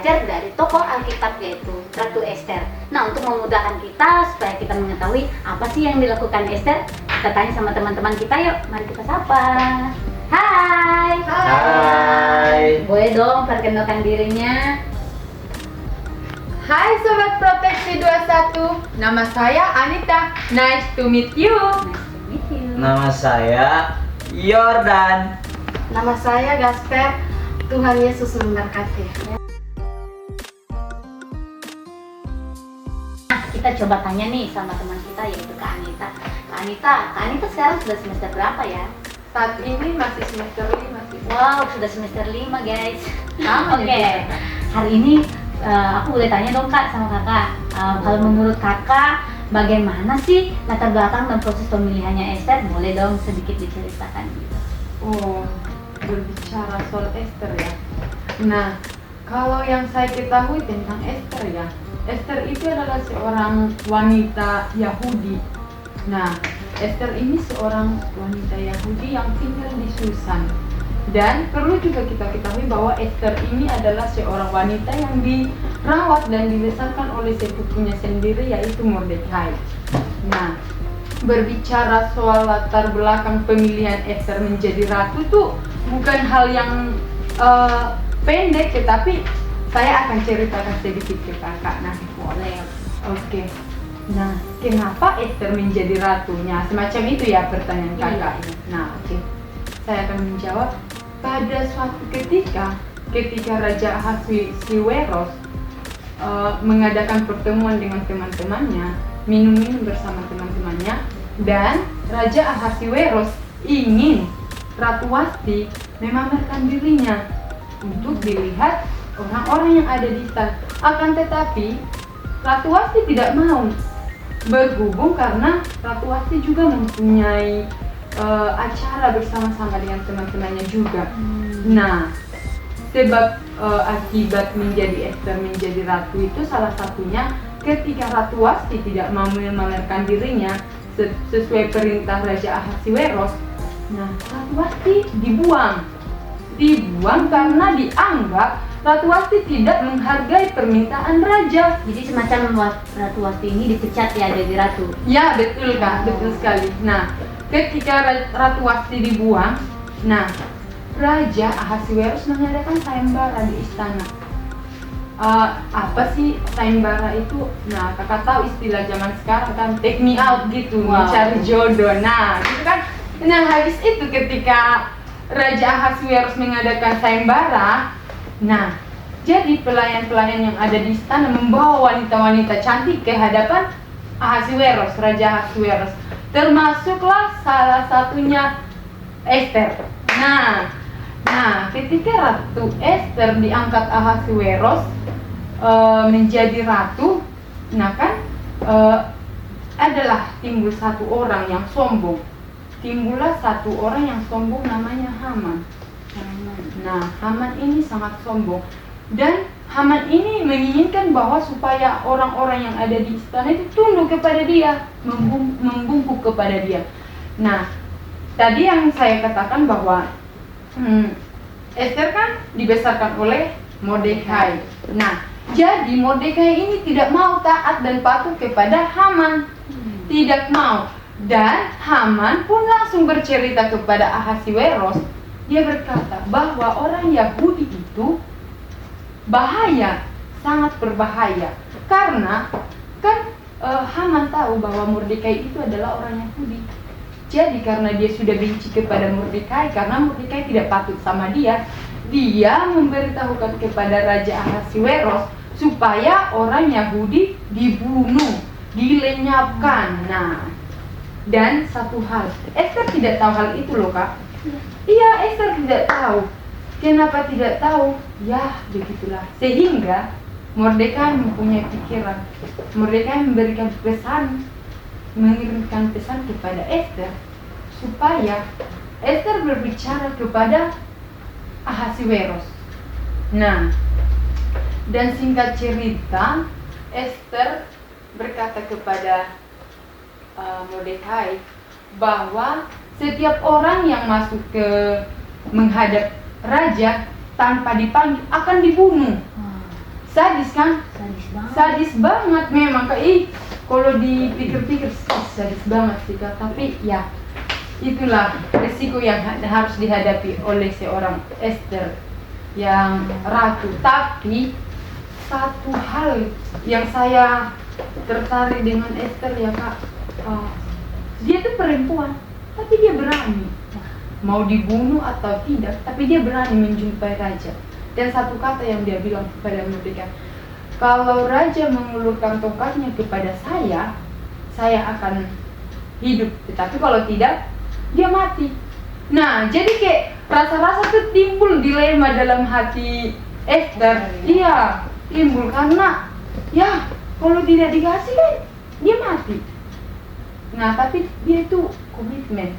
belajar dari tokoh Alkitab yaitu Ratu Ester. Nah, untuk memudahkan kita supaya kita mengetahui apa sih yang dilakukan Ester, kita tanya sama teman-teman kita yuk. Mari kita sapa. Hai. Hai. Boleh dong perkenalkan dirinya. Hai Sobat Proteksi 21, nama saya Anita. Nice to meet you. Nice to meet you. Nama saya Yordan. Nama saya Gasper. Tuhan Yesus memberkati. Nah, kita coba tanya nih sama teman kita yaitu Kak Anita. Kak Anita sekarang sudah semester berapa ya? Saat ini masih semester 5 sih. Wow, sudah semester 5 guys. Sama Oke, juga. hari ini aku boleh tanya dong Kak sama Kakak. Kalau menurut Kakak, bagaimana sih latar belakang dan proses pemilihannya Ester? Boleh dong sedikit diceritakan gitu. Oh, berbicara soal Ester ya. Nah, kalau yang saya ketahui tentang Ester ya, Ester itu adalah seorang wanita Yahudi. Nah, Ester ini seorang wanita Yahudi yang tinggal di Susan. Dan perlu juga kita ketahui bahwa Ester ini adalah seorang wanita yang dirawat dan dibesarkan oleh sepupunya sendiri yaitu Mordekai. Nah, berbicara soal latar belakang pemilihan Ester menjadi ratu itu bukan hal yang pendek, tetapi saya akan ceritakan sedikit ke kakak. Nah, Boleh. oke. Nah, kenapa Ester menjadi ratunya? Semacam itu ya pertanyaan kakak. Nah, oke. Saya akan menjawab. Pada suatu ketika Raja Ahasuerus mengadakan pertemuan dengan teman-temannya, minum-minum bersama teman-temannya, dan Raja Ahasuerus ingin Ratu Wasti memamerkan dirinya untuk dilihat orang-orang yang ada di istana. Akan tetapi Ratu Wasti tidak mau berhubung karena Ratu Wasti juga mempunyai acara bersama-sama dengan teman-temannya juga. Nah, sebab akibat menjadi Ester menjadi ratu itu salah satunya ketika Ratu Wasti tidak mau memamerkan dirinya sesuai perintah Raja Ahasuerus. Nah, Ratu Wasti dibuang karena dianggap Ratu Wasti tidak menghargai permintaan raja. Jadi semacam Ratu Wasti ini dipecat ya dari ratu. Ya, betul Kak, betul sekali. Nah, ketika Ratu Wasti dibuang, nah Raja Ahasuerus mengadakan sayembara di istana. Apa sih sayembara itu? Nah, kakak tahu istilah zaman sekarang kan take me out gitu, Wow. mencari jodoh. Nah, gitu kan. Nah, habis itu ketika Raja Ahasuerus mengadakan sayembara, nah jadi pelayan-pelayan yang ada di istana membawa wanita-wanita cantik ke hadapan Ahasuerus, Raja Ahasuerus. Termasuklah salah satunya Ester. Nah, ketika Ratu Ester diangkat Ahasuerus menjadi ratu, nah kan adalah timbul satu orang yang sombong. Timbullah satu orang yang sombong namanya Haman. Nah, Haman ini sangat sombong. Dan Haman ini menginginkan bahwa supaya orang-orang yang ada di istana itu tunduk kepada dia, membungkuk kepada dia. Nah, tadi yang saya katakan bahwa Ester kan dibesarkan oleh Mordekai. Nah, jadi Mordekai ini tidak mau taat dan patuh kepada Haman. Tidak mau. Dan Haman pun langsung bercerita kepada Ahasuerus. Dia berkata bahwa orang Yahudi itu bahaya, sangat berbahaya. Karena kan Haman tahu bahwa Mordekai itu adalah orang Yahudi. Jadi karena dia sudah benci kepada Mordekai, karena Mordekai tidak patuh sama dia, dia memberitahukan kepada Raja Ahasuerus supaya orang Yahudi dibunuh, dilenyapkan. Nah, dan satu hal, Ester tidak tahu hal itu loh Kak. Iya, Ester tidak tahu. Kenapa tidak tahu? Ya, begitulah. Sehingga Mordekai mempunyai pikiran. Mordekai memberikan pesan, mengirimkan pesan kepada Ester supaya Ester berbicara kepada Ahasuerus. Nah, dan singkat cerita, Ester berkata kepada Mordekai bahwa setiap orang yang masuk ke menghadap raja tanpa dipanggil akan dibunuh. Sadis kan? Sadis banget. Sadis banget memang Kak. Kalau dipikir-pikir sadis banget sih Kak. Tapi ya itulah resiko yang harus dihadapi oleh seorang Esther yang ratu. Tapi satu hal yang saya tertarik dengan Esther ya Kak, dia tuh perempuan, tapi dia berani. Mau dibunuh atau tidak, tapi dia berani menjumpai raja. Dan satu kata yang dia bilang kepada Mordekai, kalau raja mengulurkan tongkatnya kepada saya akan hidup. Tetapi kalau tidak, dia mati. Nah, jadi kayak rasa-rasa tuh timbul dilema dalam hati Esther. Iya, timbul karena ya kalau tidak dikasih kan dia mati. Nah, tapi dia itu komitmen.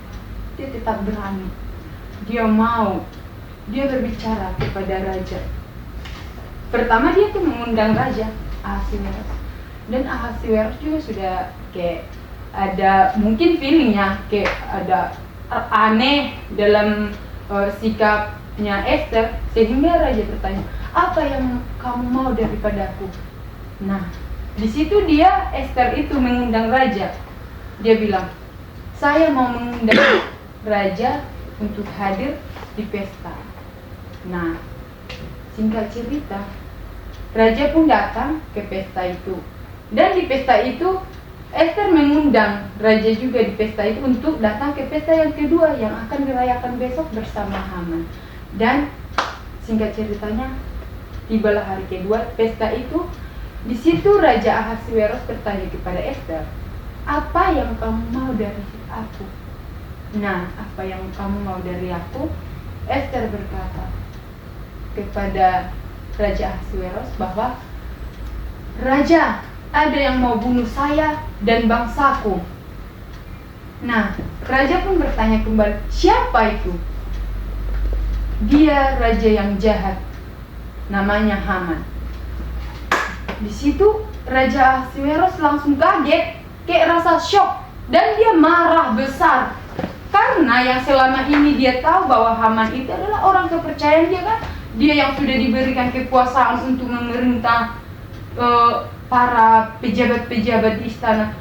Dia tetap berani. Dia mau. Dia berbicara kepada raja. Pertama dia tuh mengundang raja Ahasiweros. Dan Ahasiweros juga sudah kayak ada mungkin feelingnya kayak ada aneh dalam sikapnya Esther, sehingga raja bertanya, apa yang kamu mau daripadaku? Nah, di situ dia Esther itu mengundang raja. Dia bilang, saya mau mengundang raja untuk hadir di pesta. Nah, singkat cerita, raja pun datang ke pesta itu. Dan di pesta itu, Esther mengundang raja juga di pesta itu untuk datang ke pesta yang kedua yang akan dirayakan besok bersama Haman. Dan singkat ceritanya, tibalah hari kedua pesta itu. Di situ Raja Ahasiweros bertanya kepada Esther, apa yang kamu mau dari aku? Nah, apa yang kamu mau dari aku? Esther berkata kepada Raja Ahasiweros bahwa, Raja, ada yang mau bunuh saya dan bangsaku. Nah, raja pun bertanya kembali, siapa itu? Dia raja yang jahat, namanya Haman. Di situ Raja Ahasiweros langsung kaget, kayak rasa shock, dan dia marah besar. Karena yang selama ini dia tahu bahwa Haman itu adalah orang kepercayaan dia kan, dia yang sudah diberikan kekuasaan untuk memerintah para pejabat-pejabat di istana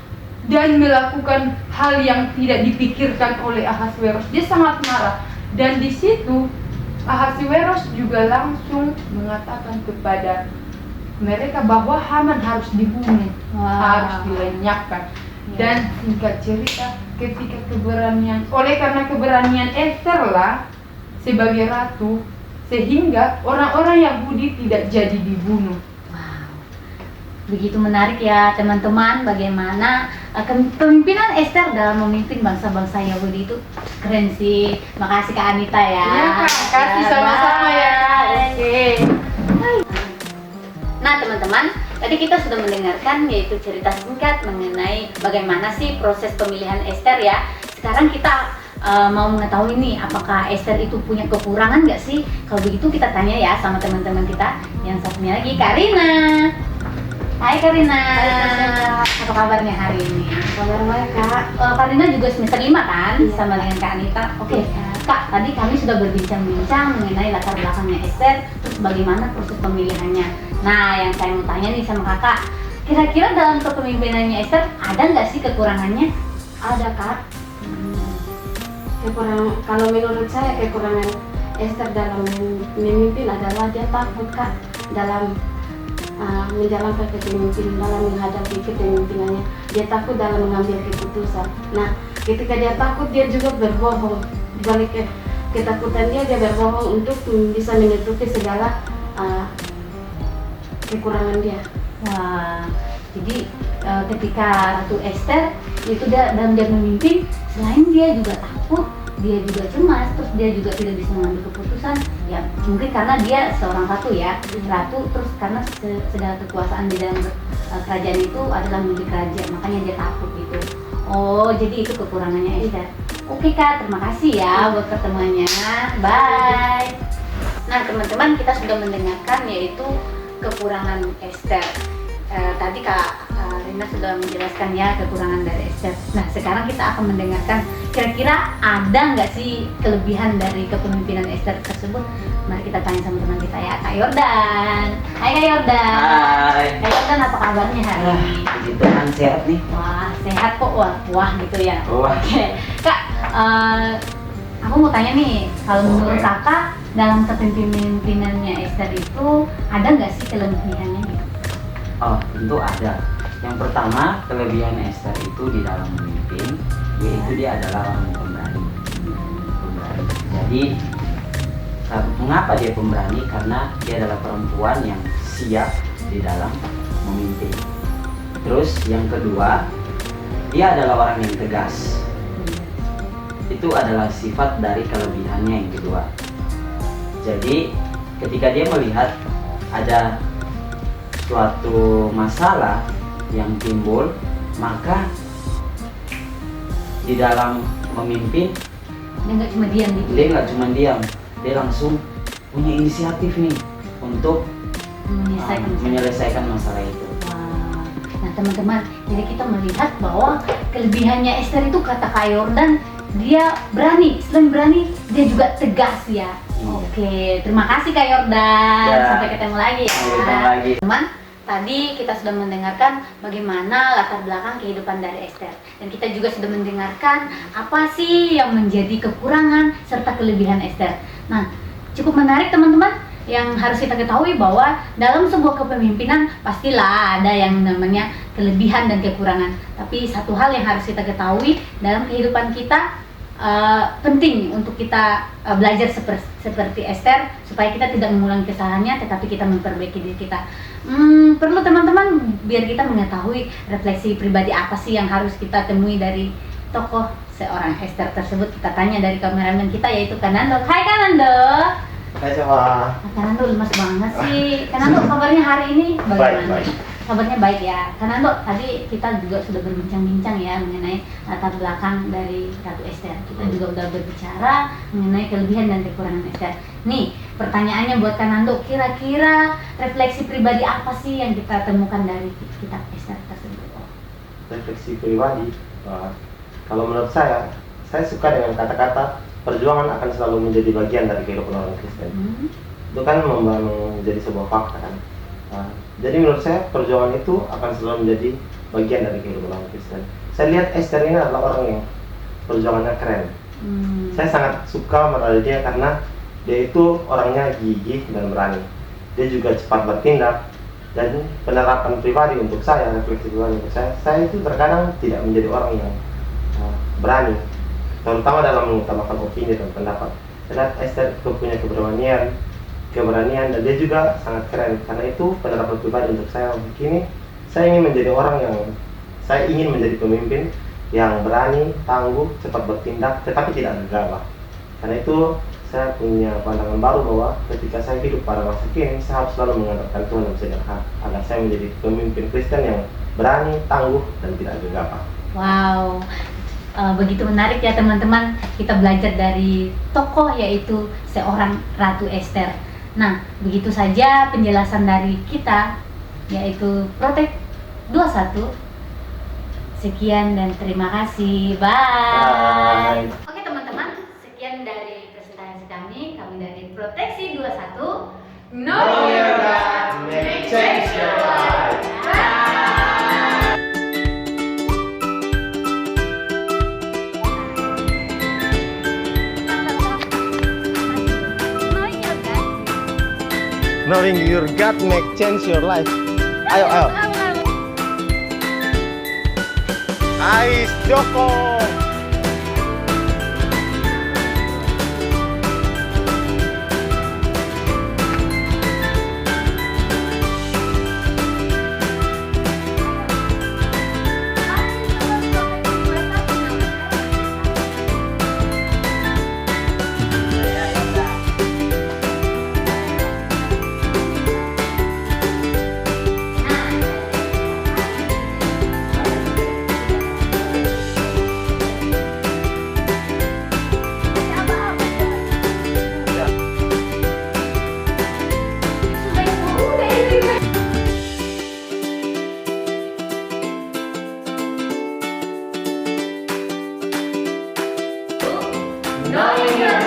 dan melakukan hal yang tidak dipikirkan oleh Ahasiweros. Dia sangat marah, dan di situ Ahasiweros juga langsung mengatakan kepada mereka bahwa Haman harus dibunuh, harus dilenyapkan. Dan singkat cerita, ketika karena keberanian Esther lah sebagai ratu, sehingga orang-orang Yahudi tidak jadi dibunuh. Begitu menarik ya teman-teman, bagaimana kepemimpinan Esther dalam memimpin bangsa-bangsa Yahudi itu keren sih. Makasih Kak Anita ya. Iya Kak, kasih sama-sama ya Kak. Oke. Nah teman-teman, tadi kita sudah mendengarkan yaitu cerita singkat mengenai bagaimana sih proses pemilihan Esther ya. Sekarang kita mau mengetahui nih, apakah Esther itu punya kekurangan nggak sih? Kalau begitu kita tanya ya sama teman-teman kita. Yang satunya lagi Karina. Hai Karina. Hai, apa kabarnya hari ini? Kabar baik Kak. Karina juga semester 5 kan? Iya. Sama dengan Kak Anita. Oke. Iya. Kak, tadi kami sudah berbincang-bincang mengenai latar belakangnya Esther, terus bagaimana proses pemilihannya. Nah, yang saya mau tanya nih sama kakak, kira-kira dalam kepemimpinannya Esther ada nggak sih kekurangannya? Ada Kak. Kekurangan, kalau menurut saya kekurangan Esther dalam memimpin adalah dia takut Kak dalam menjalankan kepemimpinan, dalam menghadapi kepemimpinannya. Dia takut dalam mengambil keputusan. Nah, ketika dia takut, dia juga berbohong. Di balik ketakutan dia berbohong untuk bisa menutupi segala kekurangan dia. Wah, jadi ketika Ratu Esther itu dalam dia memimpin, selain dia juga takut, dia juga cemas, terus dia juga tidak bisa mengambil keputusan. Ya mungkin karena dia seorang ratu ya, ratu, terus karena segala kekuasaan di dalam kerajaan itu adalah milik raja, makanya dia takut gitu. Oh, jadi itu kekurangannya Esther. Oke Kak, terima kasih ya buat pertemuannya. Bye. Nah teman-teman, kita sudah mendengarkan yaitu kekurangan Esther. Tadi Kak Rina sudah menjelaskan ya kekurangan dari Esther. Nah, sekarang kita akan mendengarkan kira-kira ada nggak sih kelebihan dari kepemimpinan Esther tersebut. Mari kita tanya sama teman kita ya, Kak Yordan. Hai Kak Yordan. Hai. Kak Yordan, apa kabarnya hari ini? Puji Tuhan sehat nih. Wah, sehat kok. Wah gitu ya. Wah. Oke, Kak, aku mau tanya nih, kalau menurut Oke. Kakak dalam kepemimpinannya Esther itu ada nggak sih kelebihannya gitu? Oh, tentu ada. Yang pertama, kelebihan Esther itu di dalam memimpin, yaitu dia adalah orang pemberani. Pemberani. Jadi, mengapa dia pemberani? Karena dia adalah perempuan yang siap di dalam memimpin. Terus yang kedua, dia adalah orang yang tegas. Itu adalah sifat dari kelebihannya yang kedua. Jadi, ketika dia melihat ada suatu masalah yang timbul, maka di dalam memimpin Dia nggak cuma diam gitu. dia nggak cuma diam, dia langsung punya inisiatif nih untuk menyelesaikan masalah itu. Wah. Nah teman-teman, jadi kita melihat bahwa kelebihannya Esther itu kata Kak Yordan, dia berani, selain berani dia juga tegas ya. Iya. Oke, terima kasih Kak Yordan. Ya. Sampai ketemu lagi ya. Sampai ketemu lagi. Teman, tadi kita sudah mendengarkan bagaimana latar belakang kehidupan dari Esther. Dan kita juga sudah mendengarkan apa sih yang menjadi kekurangan serta kelebihan Esther. Nah, cukup menarik teman-teman. Yang harus kita ketahui bahwa dalam sebuah kepemimpinan pastilah ada yang namanya kelebihan dan kekurangan. Tapi satu hal yang harus kita ketahui dalam kehidupan kita, penting untuk kita belajar seperti Esther supaya kita tidak mengulangi kesalahannya tetapi kita memperbaiki diri kita. Perlu teman-teman biar kita mengetahui refleksi pribadi apa sih yang harus kita temui dari tokoh seorang Esther tersebut. Kita tanya dari kameramen kita yaitu Kanando. Hai Kanando. Hai Sama. Kanando lemas banget sih. Kanando kabarnya hari ini bagaimana? Baik. Kabarnya baik ya. Kanando tadi kita juga sudah berbincang-bincang ya mengenai latar belakang dari Ratu Esther. Kita juga udah berbicara mengenai kelebihan dan kekurangan Esther. Nih, pertanyaannya buat Kanando, kira-kira refleksi pribadi apa sih yang kita temukan dari kitab Esther tersebut? Refleksi pribadi. Kalau menurut saya suka dengan kata-kata perjuangan akan selalu menjadi bagian dari kehidupan orang Kristen. Itu kan menjadi sebuah fakta kan. Jadi menurut saya perjuangan itu akan selalu menjadi bagian dari kehidupan orang Kristen. Saya lihat Esther ini adalah orang yang perjuangannya keren. Saya sangat suka merawat dia karena dia itu orangnya gigih dan berani. Dia juga cepat bertindak. Dan penerapan pribadi untuk saya, refleksi pribadi untuk saya itu terkadang tidak menjadi orang yang berani, terutama dalam mengutamakan opini dan pendapat. Karena Esther punya keberanian dan dia juga sangat keren. Karena itu penerapan pribadi untuk saya begini, saya ingin menjadi pemimpin yang berani, tangguh, cepat bertindak, tetapi tidak gegabah. Karena itu saya punya pandangan baru bahwa ketika saya hidup pada masa kini, saya harus selalu mengandalkan Tuhan dan sedekah agar saya menjadi pemimpin Kristen yang berani, tangguh, dan tidak gegabah. Wow, begitu menarik ya teman-teman. Kita belajar dari tokoh yaitu seorang Ratu Esther. Nah, begitu saja penjelasan dari kita yaitu Protek 21. Sekian dan terima kasih. Bye. Bye. Oke teman-teman, sekian dari presentasi kami dari Proteksi 21. Know your God, make change your life. Knowing your God make change your life. Ayo. Ais Joko. knowing your